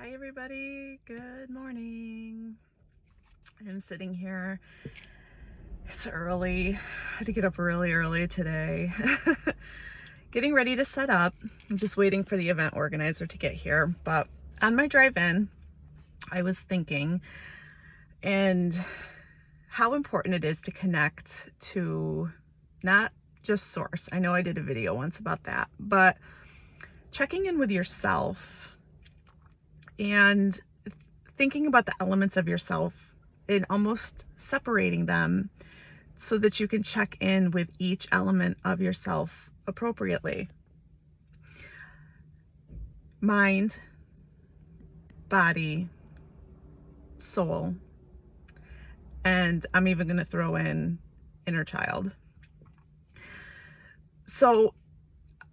Hi everybody, good morning. I'm sitting here. It's early. I had to get up really early today. Getting ready to set up. I'm just waiting for the event organizer to get here. But on my drive in, I was thinking and how important it is to connect to not just source. I know I did a video once about that, but checking in with yourself and thinking about the elements of yourself and almost separating them so that you can check in with each element of yourself appropriately. Mind, body, soul, and I'm even going to throw in inner child. So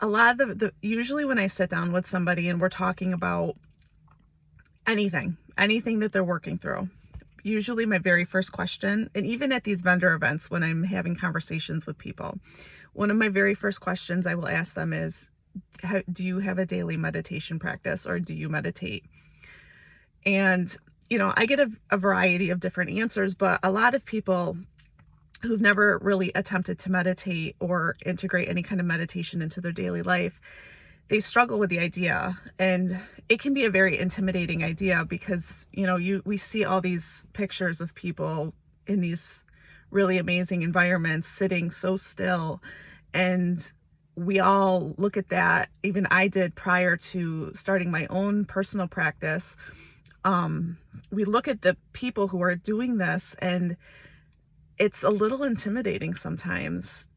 a lot of usually when I sit down with somebody and we're talking about anything that they're working through, usually my very first question, and even at these vendor events when I'm having conversations with people, one of my very first questions I will ask them is, do you have a daily meditation practice, or do you meditate? And I get a variety of different answers, but a lot of people who've never really attempted to meditate or integrate any kind of meditation into their daily life, they struggle with the idea. And it can be a very intimidating idea because, we see all these pictures of people in these really amazing environments sitting so still. And we all look at that. Even I did prior to starting my own personal practice. We look at the people who are doing this, and it's a little intimidating sometimes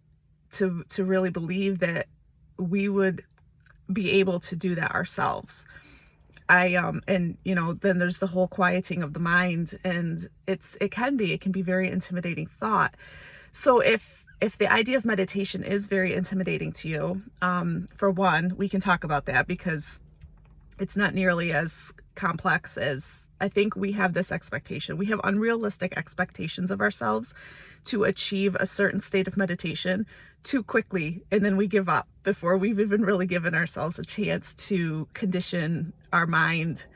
to really believe that we would be able to do that ourselves. Then there's the whole quieting of the mind, and it can be very intimidating thought. So if the idea of meditation is very intimidating to you, for one, we can talk about that because it's not nearly as complex as I think we have this expectation. We have unrealistic expectations of ourselves to achieve a certain state of meditation too quickly, and then we give up before we've even really given ourselves a chance to condition our mind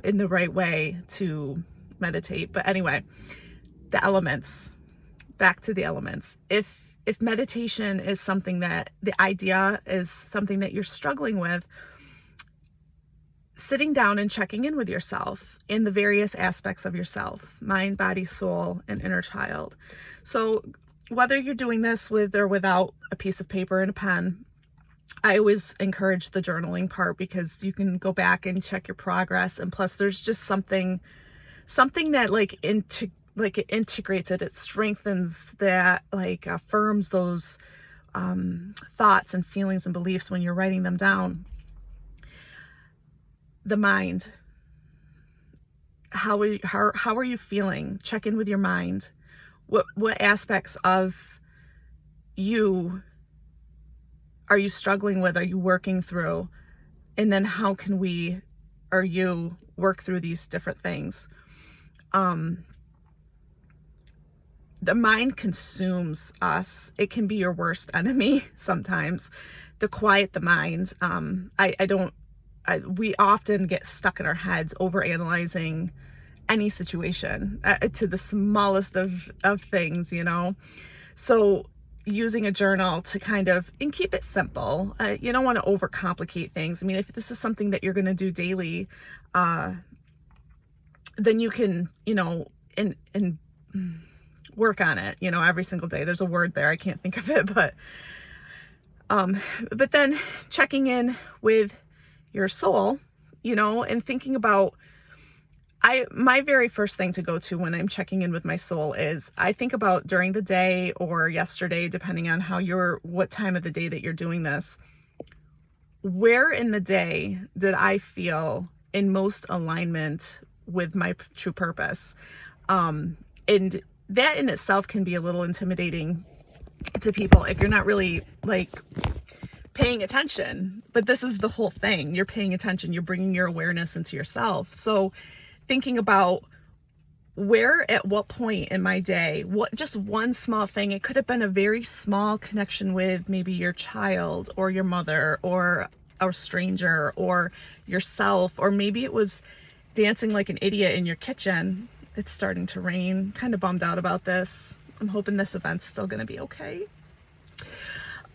in the right way to meditate. But anyway, the elements. Back to the elements. If meditation is something that the idea is something that you're struggling with, sitting down and checking in with yourself in the various aspects of yourself, mind, body, soul, and inner child. So whether you're doing this with or without a piece of paper and a pen, I always encourage the journaling part because you can go back and check your progress. And plus there's just something that it integrates it. It strengthens that, affirms those thoughts and feelings and beliefs when you're writing them down. The mind. How are you feeling? Check in with your mind. What aspects of you are you struggling with? Are you working through? And then how can we or you work through these different things? The mind consumes us. It can be your worst enemy sometimes. To quiet the mind. We often get stuck in our heads overanalyzing any situation to the smallest of things, So using a journal to and keep it simple. You don't want to overcomplicate things. I mean, if this is something that you're going to do daily, then you can, and work on it, every single day. There's a word there. I can't think of it, but then checking in with your soul, and thinking about, my very first thing to go to when I'm checking in with my soul is I think about during the day or yesterday, depending on what time of the day that you're doing this, where in the day did I feel in most alignment with my true purpose? And that in itself can be a little intimidating to people if you're not really paying attention. But this is the whole thing. You're paying attention. You're bringing your awareness into yourself. So thinking about where, at what point in my day, just one small thing, it could have been a very small connection with maybe your child or your mother or a stranger or yourself, or maybe it was dancing like an idiot in your kitchen. It's starting to rain. Kind of bummed out about this. I'm hoping this event's still going to be okay.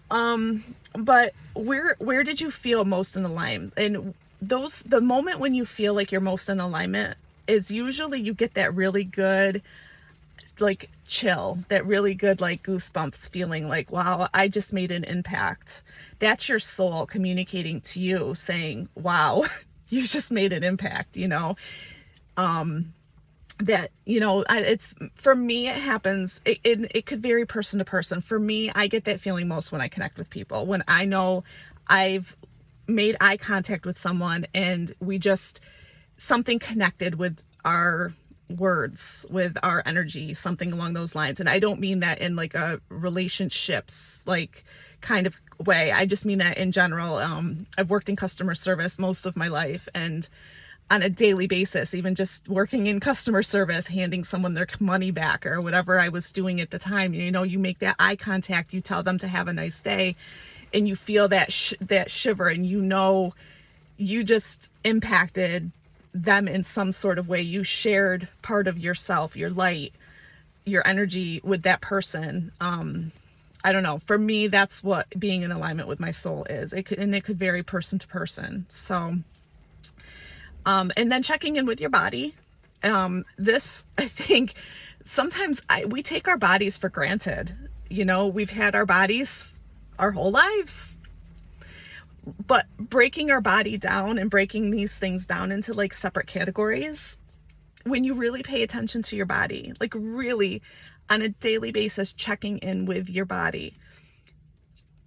But where did you feel most in alignment? And the moment when you feel like you're most in alignment is usually you get that really good, like, chill, that really good, like, goosebumps feeling, like, wow, I just made an impact. That's your soul communicating to you saying, wow, you just made an impact, that, it's, for me, it happens, it could vary person to person. For me, I get that feeling most when I connect with people, when I know I've made eye contact with someone and something connected with our words, with our energy, something along those lines. And I don't mean that in like a relationships, like, kind of way. I just mean that in general. I've worked in customer service most of my life, and on a daily basis, even just working in customer service, handing someone their money back or whatever I was doing at the time, you make that eye contact, you tell them to have a nice day, and you feel that shiver, and you just impacted them in some sort of way. You shared part of yourself, your light, your energy with that person. I don't know. For me, that's what being in alignment with my soul is. It could vary person to person. So, and then checking in with your body. This, I think, sometimes we take our bodies for granted. We've had our bodies our whole lives. But breaking our body down and breaking these things down into like separate categories, when you really pay attention to your body, like really on a daily basis, checking in with your body,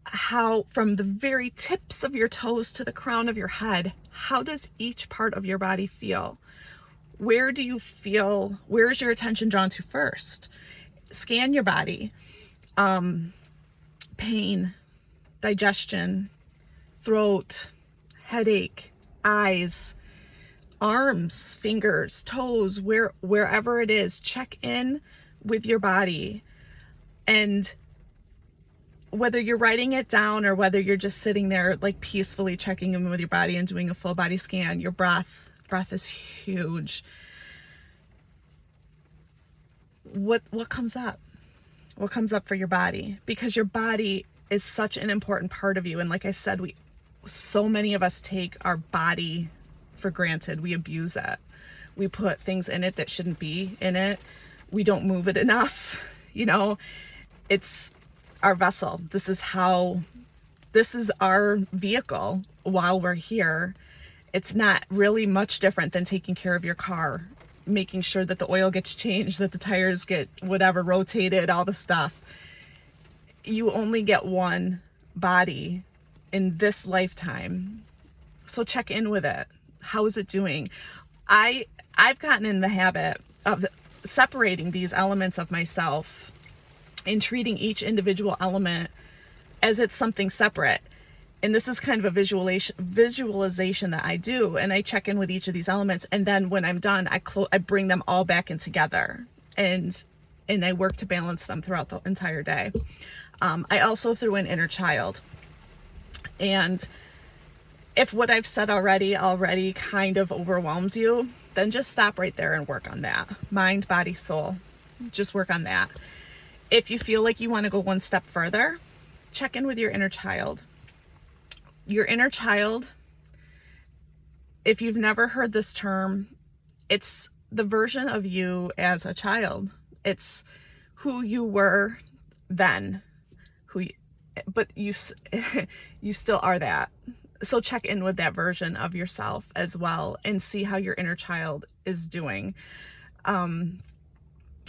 how from the very tips of your toes to the crown of your head, how does each part of your body feel? Where do you feel? Where is your attention drawn to first? Scan your body. Pain, digestion, throat, headache, eyes, arms, fingers, toes, wherever it is, check in with your body. And whether you're writing it down or whether you're just sitting there like peacefully checking in with your body and doing a full body scan, your breath is huge. What comes up? What comes up for your body? Because your body is such an important part of you. And like I said, so many of us take our body for granted. We abuse it. We put things in it that shouldn't be in it. We don't move it enough. It's our vessel. This is our vehicle while we're here. It's not really much different than taking care of your car, making sure that the oil gets changed, that the tires get whatever rotated, all the stuff. You only get one body in this lifetime. So check in with it. How is it doing? I've gotten in the habit of separating these elements of myself and treating each individual element as it's something separate. And this is kind of a visualization that I do. And I check in with each of these elements. And then when I'm done, I bring them all back in together. And I work to balance them throughout the entire day. I also threw in inner child. And if what I've said already kind of overwhelms you, then just stop right there and work on that. Mind, body, soul. Just work on that. If you feel like you want to go one step further, check in with your inner child. Your inner child, if you've never heard this term, it's the version of you as a child. It's who you were then, but you still are that. So check in with that version of yourself as well and see how your inner child is doing.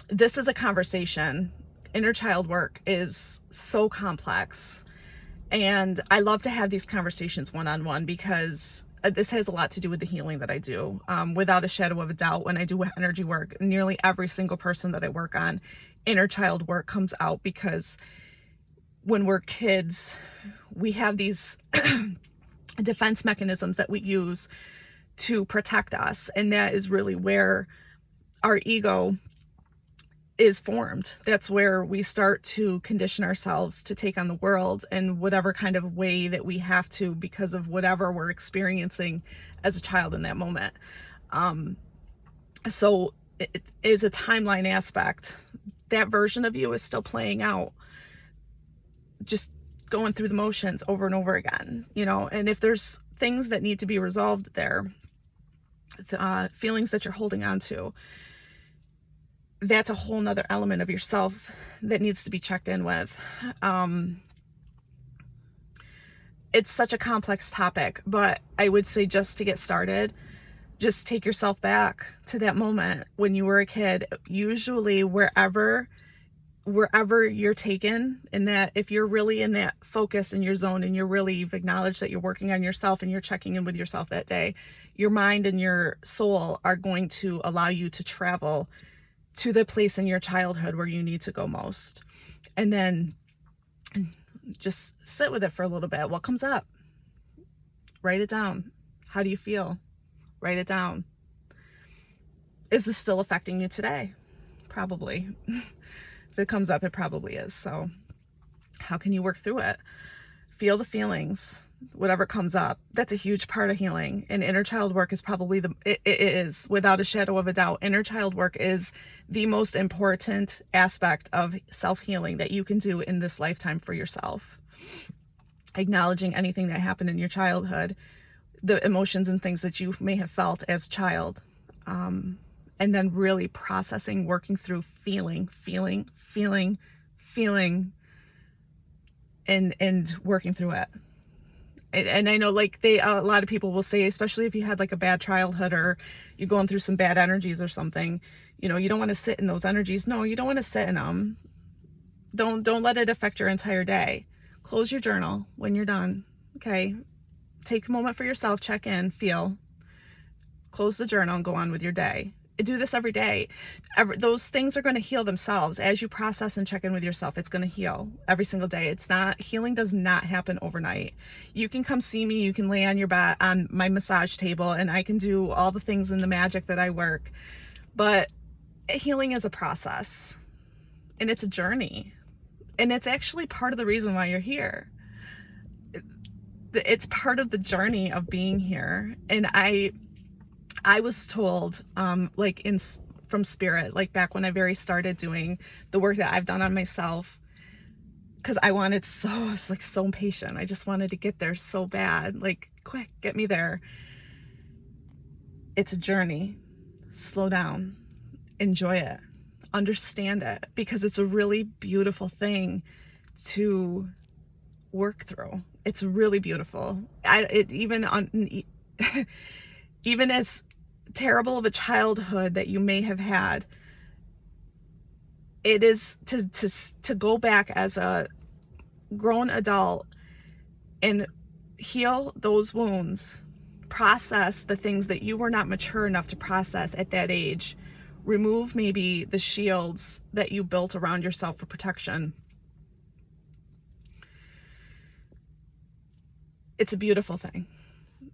This is a conversation. Inner child work is so complex. And I love to have these conversations one-on-one because this has a lot to do with the healing that I do. Without a shadow of a doubt, when I do energy work, nearly every single person that I work on, inner child work comes out because when we're kids, we have these defense mechanisms that we use to protect us. And that is really where our ego is formed. That's where we start to condition ourselves to take on the world in whatever kind of way that we have to, because of whatever we're experiencing as a child in that moment. So it is a timeline aspect. That version of you is still playing out, just going through the motions over and over again, and if there's things that need to be resolved there, feelings that you're holding on to, that's a whole nother element of yourself that needs to be checked in with. It's such a complex topic, but I would say, just to get started, just take yourself back to that moment when you were a kid. Usually wherever you're taken, in that, if you're really in that focus in your zone and you've acknowledged that you're working on yourself and you're checking in with yourself that day, your mind and your soul are going to allow you to travel to the place in your childhood where you need to go most. And then just sit with it for a little bit. What comes up? Write it down. How do you feel? Write it down. Is this still affecting you today? Probably. If it comes up, it probably is. So how can you work through it? Feel the feelings, whatever comes up. That's a huge part of healing. And inner child work is probably it is, without a shadow of a doubt, inner child work is the most important aspect of self-healing that you can do in this lifetime for yourself. Acknowledging anything that happened in your childhood, the emotions and things that you may have felt as a child, and then really processing, working through feeling, and working through it. And I know, like, a lot of people will say, especially if you had like a bad childhood or you're going through some bad energies or something, you don't want to sit in those energies. No, you don't want to sit in them. Don't let it affect your entire day. Close your journal when you're done. Okay. Take a moment for yourself, check in, feel, close the journal and go on with your day. Do this every day. Those things are going to heal themselves as you process and check in with yourself. It's going to heal every single day. Healing does not happen overnight. You can come see me. You can lay on your bed on my massage table, and I can do all the things in the magic that I work. But healing is a process, and it's a journey, and it's actually part of the reason why you're here. It's part of the journey of being here. And I was told, from spirit, like back when I very started doing the work that I've done on myself, because I was like so impatient. I just wanted to get there so bad, like, quick, get me there. It's a journey. Slow down, enjoy it, understand it, because it's a really beautiful thing to work through. It's really beautiful. Even as terrible of a childhood that you may have had, it is to go back as a grown adult and heal those wounds, process the things that you were not mature enough to process at that age, remove maybe the shields that you built around yourself for protection. It's a beautiful thing.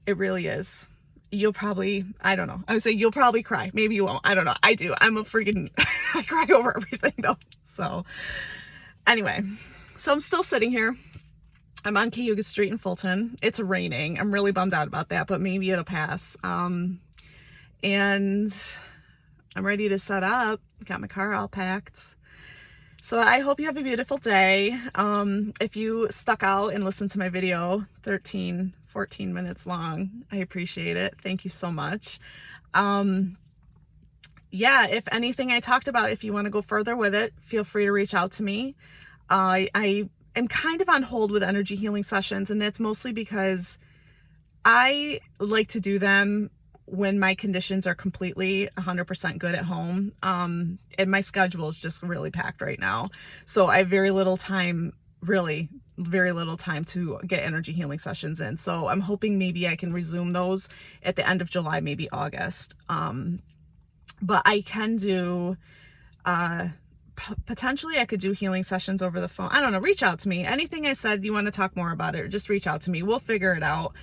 It really is. You'll probably, I don't know, I would say you'll probably cry. Maybe you won't. I don't know. I do. I'm a freaking, I cry over everything though. So anyway, so I'm still sitting here. I'm on Cayuga Street in Fulton. It's raining. I'm really bummed out about that, but maybe it'll pass. And I'm ready to set up. Got my car all packed. So I hope you have a beautiful day. If you stuck out and listened to my video, 14 minutes long, I appreciate it. Thank you so much. Yeah, if anything I talked about, if you want to go further with it, feel free to reach out to me. I am kind of on hold with energy healing sessions, and that's mostly because I like to do them when my conditions are completely 100% good at home. And my schedule is just really packed right now. So I have very little time, really very little time to get energy healing sessions in. So I'm hoping maybe I can resume those at the end of July, maybe August. But I can do, potentially I could do healing sessions over the phone. I don't know, reach out to me. Anything I said, you want to talk more about it, just reach out to me. We'll figure it out.